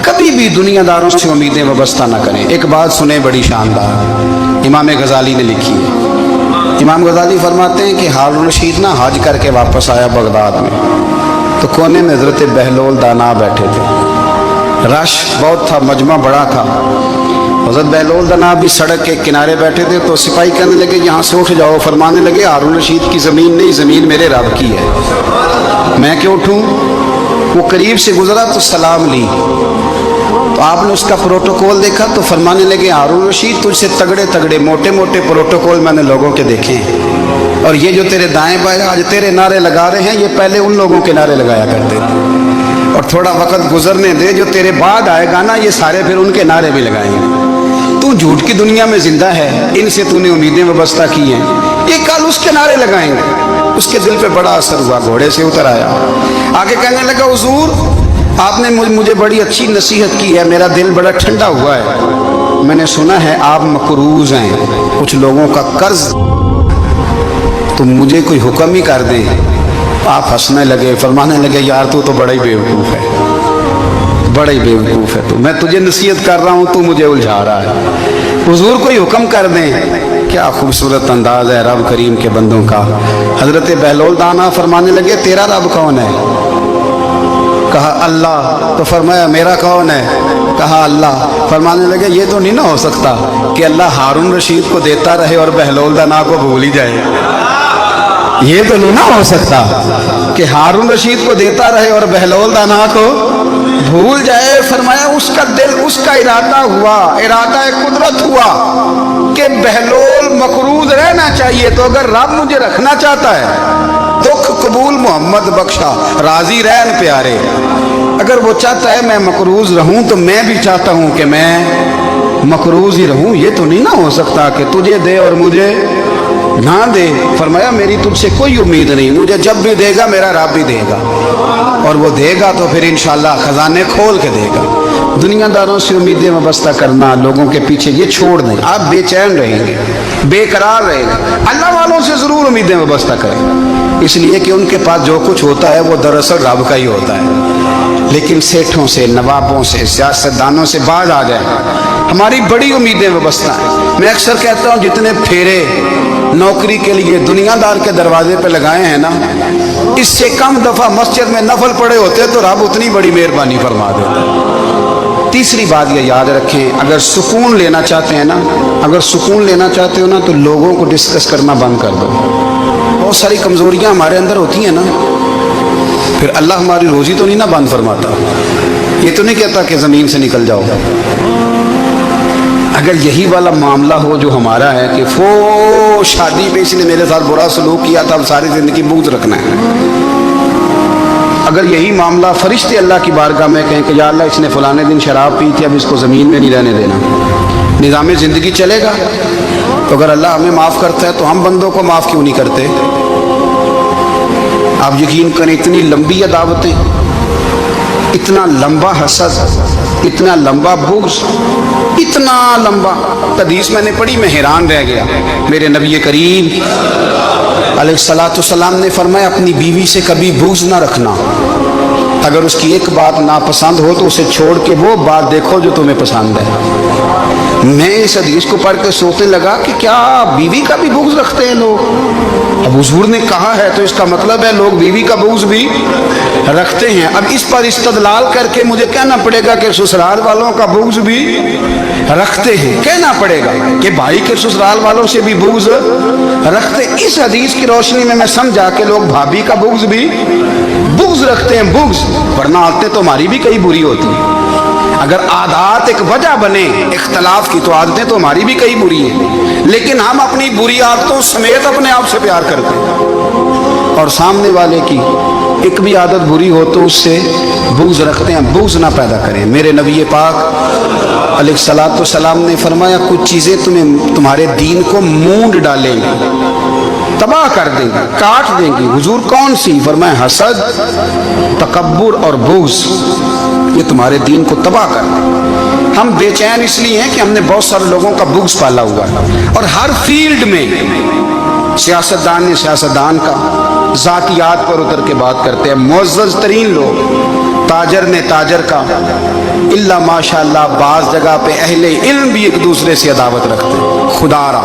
कभी भी दुनियादारों से उम्मीदें वाबस्ता ना करें। एक बात सुने बड़ी शानदार, इमाम गजाली ने लिखी है। इमाम गजाली फरमाते हैं कि हारून रशीद ना हज करके वापस आया बगदाद में, तो कोने में हजरत बहलोल दाना बैठे थे। रश बहुत था, मजमा बड़ा था। हजरत बहलोल दाना भी सड़क के किनारे बैठे थे, तो सिपाही कहने लगे यहाँ से उठ जाओ। फरमाने लगे हारून रशीद की ज़मीन नहीं, ज़मीन मेरे रब की है, मैं क्यों उठूँ। वो करीब से गुजरा तो सलाम ली, तो आपने उसका प्रोटोकॉल देखा तो फरमाने लगे हारून रशीद तुझसे तगड़े तगड़े मोटे मोटे प्रोटोकॉल मैंने लोगों के देखे हैं, और ये जो तेरे दाएं बाएं आज तेरे नारे लगा रहे हैं, ये पहले उन लोगों के नारे लगाया करते थे। और थोड़ा वक्त गुजरने दे, जो तेरे बाद आएगा ना, ये सारे फिर उनके नारे भी लगाएंगे। तू झूठ की दुनिया में जिंदा है, इनसे तूने उम्मीदें वाबस्ता की हैं, ये कल उसके नारे लगाएंगे। उसके दिल पे बड़ा असर हुआ, घोड़े से उतर आया, आगे कहने लगा हुजूर आपने मुझे बड़ी अच्छी नसीहत की है, मेरा दिल बड़ा ठंडा हुआ है। मैंने सुना है आप मकरूज हैं, कुछ लोगों का कर्ज, तो मुझे कोई हुक्म ही कर दें। आप हंसने लगे, फरमाने लगे यार तू तो बड़ा ही बेवकूफ़ है, बड़ा ही बेवकूफ़ है तू, मैं तुझे नसीहत कर रहा हूँ, तू मुझे उलझा रहा है। हुजूर कोई हुक्म कर दें। क्या खूबसूरत अंदाज है रब करीम के बंदों का। हजरत बहलोल दाना फरमाने लगे तेरा रब कौन है। कहा अल्लाह। तो फरमाया मेरा कौन है। कहा अल्लाह। फरमाने लगे ये तो नहीं ना हो सकता कि अल्लाह हारून रशीद को देता रहे और बहलोल दाना को भूल ही जाए। ये तो नहीं ना हो सकता कि हारून रशीद को देता रहे और बहलोल दाना को भूल जाए। फरमाया उसका दिल, उसका इरादा हुआ, इरादा कुदरत हुआ कि बहलोल मकरूज रहना चाहिए, तो अगर रब मुझे रखना चाहता है, दुख कबूल मोहम्मद बख्शा राजी रहन प्यारे, अगर वो चाहता है मैं मकरूज रहूं, तो मैं भी चाहता हूं कि मैं मकरूज ही रहूं। ये तो नहीं ना हो सकता कि तुझे दे और मुझे ना दे। फरमाया मेरी तुझसे कोई उम्मीद नहीं, मुझे जब भी देगा मेरा रब भी देगा, और वो देगा तो फिर इंशाल्लाह खजाने खोल के देगा। दुनियादारों से उम्मीदें वाबस्ता करना, लोगों के पीछे, ये छोड़ दें। आप बेचैन रहेंगे, बेकरार रहेंगे। अल्लाह वालों से ज़रूर उम्मीदें वाबस्ता करें, इसलिए कि उनके पास जो कुछ होता है वो दरअसल रब का ही होता है। लेकिन सेठों से, नवाबों से, सियासतदानों से बाज आ जाए, हमारी बड़ी उम्मीदें वाबस्ता हैं। मैं अक्सर कहता हूँ जितने फेरे नौकरी के लिए दुनियादार के दरवाजे पे लगाए हैं ना, इससे कम दफा मस्जिद में नफल पड़े होते तो रब उतनी बड़ी मेहरबानी फरमा देता। तीसरी बात ये याद रखें, अगर सुकून लेना चाहते हैं ना, अगर सुकून लेना चाहते हो ना, तो लोगों को डिस्कस करना बंद कर दो। बहुत सारी कमजोरियां हमारे अंदर होती हैं ना, फिर अल्लाह हमारी रोजी तो नहीं ना बंद फरमाता। ये तो नहीं कहता कि जमीन से निकल जाओ। अगर यही वाला मामला हो जो हमारा है कि वो शादी पे इसने मेरे साथ बुरा सलूक किया था, अब सारी जिंदगी बुग़्ज़ रखना है। अगर यही मामला फरिश्ते अल्लाह की बारगाह में कहें कि या अल्लाह इसने फलाने दिन शराब पी थी, अब इसको ज़मीन में नहीं रहने देना, निज़ाम ज़िंदगी चलेगा। तो अगर अल्लाह हमें माफ़ करता है तो हम बंदों को माफ़ क्यों नहीं करते। आप यकीन करें, इतनी लंबी अदावतें, इतना लंबा हसद, इतना लंबा बुग़्ज़, इतना लंबा। हदीस मैंने पढ़ी, मैं हैरान रह गया। मेरे नबी करीम अलैहिस्सलाम ने फरमाया अपनी बीवी से कभी बुग़्ज़ ना रखना। अगर उसकी एक बात नापसंद हो तो उसे छोड़ के वो बात देखो जो तुम्हें पसंद है। मैं इस हदीस को पढ़ के सोचने लगा कि क्या बीवी का भी बुग़्ज़ रखते हैं लोग। अब हुजूर ने कहा है तो इसका मतलब है लोग बीवी का बुग़्ज़ भी रखते हैं। अब इस पर इस्तदलाल करके मुझे कहना पड़ेगा कि ससुराल वालों का बुग़्ज़ भी रखते हैं। कहना पड़ेगा कि भाई के ससुराल वालों से भी बुग़्ज़ रखते। इस हदीस की रोशनी में मैं समझा कि लोग भाभी का बुग़्ज़ भी बुग़्ज़ रखते हैं, बुग़्ज़, वरना आदतें तो हमारी भी कई बुरी होती हैं। अगर आदत एक वजह बने इख्तलाफ की तो आदतें तो हमारी भी कई बुरी हैं, लेकिन हम अपनी बुरी आदतों समेत अपने आप से प्यार करते हैं, और सामने वाले की एक भी आदत बुरी हो तो उससे बुग़्ज़ रखते हैं। बुग़्ज़ ना पैदा करें। मेरे नबी पाक अलैहिस्सलाम ने फरमाया कुछ चीज़ें तुम्हारे दीन को मूंड डालेंगी, तबाह कर देंगी, काट देंगी। हुजूर कौन सी। फरमाया हसद, तकब्बुर और बुग़्ज़, ये तुम्हारे दीन को तबाह कर दें। हम बेचैन इसलिए हैं कि हमने बहुत सारे लोगों का बुग़्ज़ पाला हुआ है, और हर फील्ड में सियासतदान ने सियासतदान का ज़ातियात पर उतर के बात करते हैं। मुअज़्ज़ज़ तरीन लोग تاجر نے تاجر کا، الا ماشاءاللہ بعض جگہ پہ اہل علم بھی ایک دوسرے سے عداوت رکھتے ہیں۔ خدا را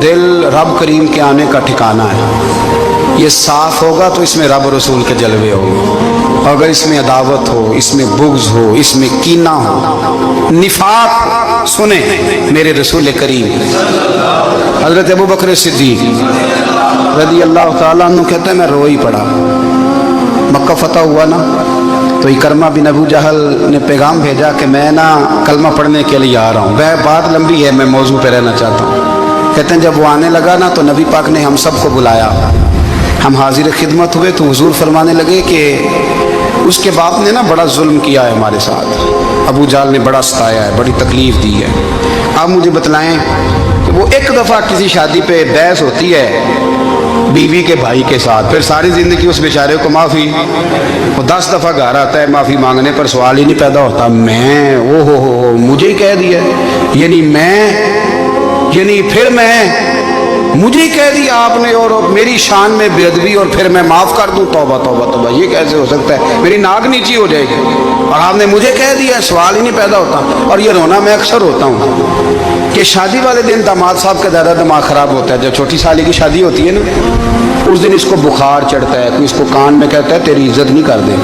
دل رب کریم کے آنے کا ٹھکانہ ہے، یہ صاف ہوگا تو اس میں رب رسول کے جلوے ہوں، اگر اس میں عداوت ہو، اس میں بغض ہو، اس میں کینہ ہو، نفاق، سنیں میرے رسول کریم حضرت ابوبکر صدیق رضی اللہ تعالیٰ عنہ کہتے ہیں میں رو ہی پڑا۔ مکہ فتح ہوا نا تو اکرمہ بن ابو جہل نے پیغام بھیجا کہ میں نا کلمہ پڑھنے کے لیے آ رہا ہوں۔ وہ بات لمبی ہے، میں موضوع پہ رہنا چاہتا ہوں۔ کہتے ہیں جب وہ آنے لگا نا تو نبی پاک نے ہم سب کو بلایا، ہم حاضر خدمت ہوئے تو حضور فرمانے لگے کہ اس کے باپ نے نا بڑا ظلم کیا ہے ہمارے ساتھ، ابو جہل نے بڑا ستایا ہے، بڑی تکلیف دی ہے۔ آپ مجھے بتلائیں کہ وہ ایک دفعہ کسی شادی پہ بحث ہوتی ہے بیوی کے بھائی کے ساتھ، پھر ساری زندگی اس بیچارے کو معافی، وہ 10 دفعہ گھر آتا ہے معافی مانگنے پر سوال ہی نہیں پیدا ہوتا میں ہو مجھے ہی کہہ دیا، یعنی پھر مجھے ہی کہہ دیا آپ نے اور میری شان میں بے ادبی اور پھر میں معاف کر دوں، توبہ توبہ توبہ، یہ کیسے ہو سکتا ہے؟ میری ناک نیچی ہو جائے گی اور آپ نے مجھے کہہ دیا، سوال ہی نہیں پیدا ہوتا۔ اور یہ رونا میں اکثر ہوتا ہوں کہ شادی والے دن داماد صاحب کا زیادہ دماغ خراب ہوتا ہے، جب چھوٹی سالی کی شادی ہوتی ہے نا اس دن اس کو بخار چڑھتا ہے، کوئی اس کو کان میں کہتا ہے تیری عزت نہیں کر دے،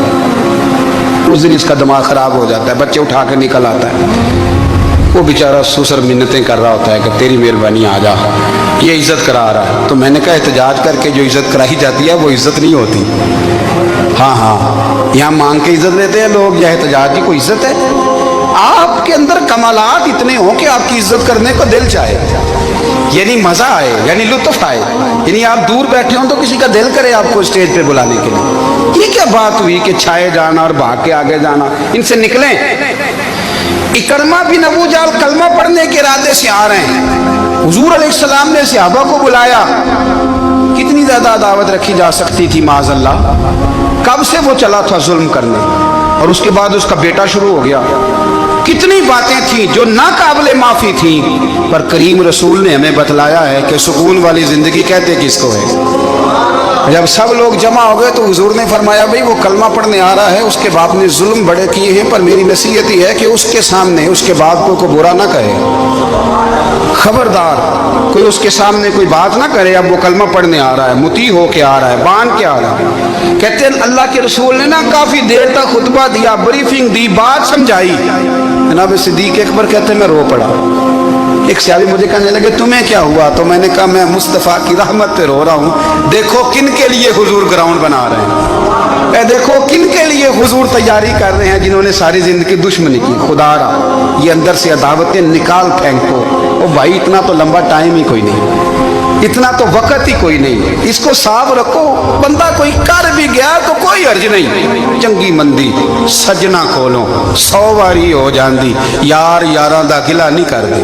اس دن اس کا دماغ خراب ہو جاتا ہے، بچے اٹھا کے نکل آتا ہے، وہ بیچارہ سسر منتیں کر رہا ہوتا ہے کہ تیری مہربانی آ جا، یہ عزت کرا رہا ہے۔ تو میں نے کہا احتجاج کر کے جو عزت کرائی جاتی ہے وہ عزت نہیں ہوتی۔ ہاں یہاں مانگ کے عزت لیتے ہیں لوگ، یا احتجاج کی کوئی عزت ہے؟ آپ کے اندر کمالات اتنے ہوں کہ آپ کی عزت کرنے کو دل چاہے، یعنی مزہ آئے، یعنی لطف آئے، یعنی آپ دور بیٹھے ہوں تو کسی کا دل کرے آپ کو اسٹیج پہ بلانے کے لیے۔ یہ کیا بات ہوئی کہ چھائے جانا اور بھاگ کے آگے جانا؟ ان سے نکلیں۔ اکرمہ بن ابو جہل کلمہ پڑھنے کے ارادے سے آ رہے ہیں، حضور علیہ السلام نے صحابہ کو بلایا، کتنی زیادہ عداوت رکھی جا سکتی تھی معاذ اللہ؟ کب سے وہ چلا تھا ظلم کرنے، اور اس کے بعد اس کا بیٹا شروع ہو گیا، کتنی باتیں تھیں جو ناقابل معافی تھیں، پر کریم رسول نے ہمیں بتلایا ہے کہ سکون والی زندگی کہتے کس کو ہے۔ جب سب لوگ جمع ہو گئے تو حضور نے فرمایا بھئی وہ کلمہ پڑھنے آ رہا ہے، اس کے باپ نے ظلم بڑے کیے ہیں، پر میری نصیحت یہ ہے کہ اس کے سامنے اس کے باپ کو برا نہ کہے، خبردار کوئی اس کے سامنے کوئی بات نہ کرے۔ اب وہ کلمہ پڑھنے آ رہا ہے، مطیع ہو کے آ رہا ہے، بان کے آ رہا ہے۔ کہتے ہیں اللہ کے رسول نے نا کافی دیر تک خطبہ دیا، بریفنگ دی، بات سمجھائی۔ جناب صدیق اکبر کہتے ہیں میں رو پڑا۔ ایک صحابی مجھے کہنے لگے تمہیں کیا ہوا؟ تو میں نے کہا میں مصطفیٰ کی رحمت پہ رو رہا ہوں، دیکھو کن کے لیے حضور گراؤنڈ بنا رہے ہیں، دیکھو کن کے لیے حضور تیاری کر رہے ہیں، جنہوں نے ساری زندگی دشمنی کی۔ خدا را یہ اندر سے عداوتیں نکال پھینکو۔ او بھائی اتنا تو لمبا ٹائم ہی کوئی نہیں، اتنا تو وقت ہی کوئی نہیں، اس کو صاف رکھو۔ بندہ کوئی کر بھی گیا تو کوئی حرج نہیں، چنگی مندی سجنا کولوں 100 واری ہو جاندی، یار یاراں دا گلا نہیں کر دے۔